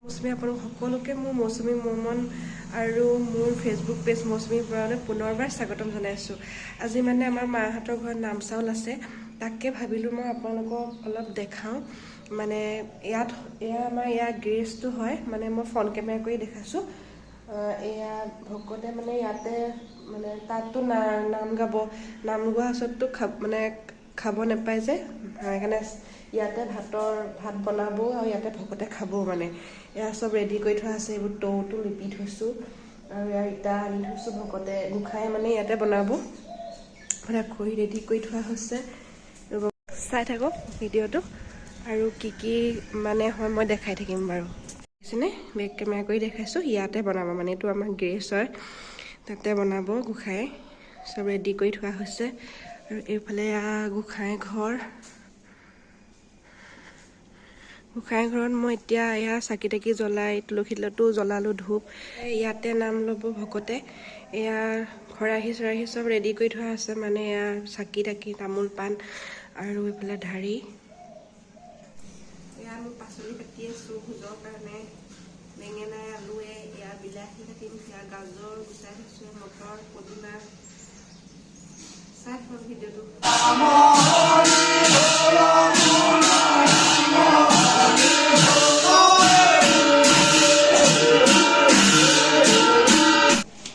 মৌচুমী আপোনালোক সকলোকে মোৰ মৌচুমী মমন আৰু মোৰ ফেচবুক পেজ মৌচুমী বৰালৈ পুনৰবাৰ স্বাগতম জনাইছোঁ। আজি মানে আমাৰ মাহঁতৰ ঘৰত নাম চাউল আছে, তাকে ভাবিলোঁ মই আপোনালোকক অলপ দেখাওঁ। মানে এয়া আমাৰ ইয়াৰ গেৰেজটো হয়, মানে মই ফ্ৰণ্ট কেমেৰা কৰি দেখাইছোঁ। এয়া ভকতে মানে ইয়াতে মানে তাততো নাম গাব, নাম গোৱা পাছততো খাব নাপায় যে, সেইকাৰণে ইয়াতে ভাত বনাব আৰু ইয়াতে ভকতে খাব। মানে এয়া চব ৰেডি কৰি থোৱা আছে, এইবোৰ টৌটো লিপি থৈছোঁ আৰু ইয়াৰ ইটা আনি থৈছোঁ। ভকতে গোঁসাই মানে ইয়াতে বনাব, মানে খৰি ৰেডি কৰি থোৱা হৈছে। চাই থাকক ভিডিঅ'টো, আৰু কি মানে হয় মই দেখাই থাকিম বাৰু। দেখিছেনে, বেক কেমেৰা কৰি দেখাইছোঁ। ইয়াতে বনাব, মানে এইটো আমাৰ গেৰেজ হয়, তাতে বনাব গোঁসাই। চব ৰেডি কৰি থোৱা হৈছে। আৰু এইফালে গোঁসাই ঘৰ। গোঁসাই ঘৰত মই এতিয়া এয়া চাকি তাকি জ্বলাই তুলসী তলতো জ্বলালোঁ ধূপ। ইয়াতে নাম ল'ব ভকতে। এয়া খৰাহী চৰাহী চব ৰেডি কৰি থোৱা আছে, মানে এয়া চাকি তাকি তামোল পাণ আৰু এইফালে ঢাৰি। এয়া মই পাচলি কাটি আছোঁ ভোজৰ কাৰণে, বেঙেনাই আলুৱে, এয়া বিলাহী কাটিম, এয়া গাজৰ গুচাই থৈছোঁ, মটৰ পদিনা। চাই থাকক ভিডিঅ'টো।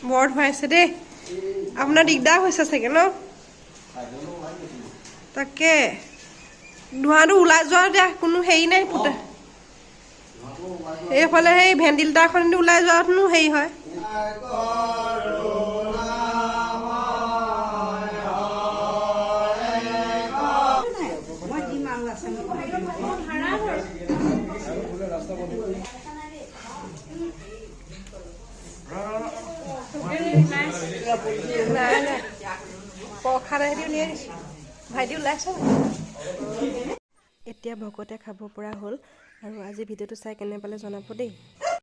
বৰ ধুৱাইছে দেই, আপোনাৰ দিগদাৰ হৈছে চাগে ন? তাকে ধোঁৱাটো ওলাই যোৱা দিয়া কোনো হেৰি নাই ফুটা। এইফালে সেই ভেণ্টিলেটাৰখন ওলাই যোৱাটো হেৰি হয়। ভাইটি ওলাইছ। এতিয়া ভকতে খাব পৰা হ'ল, আৰু আজি ভিডিঅ'টো চাই কেনে পালে জনাব দেই।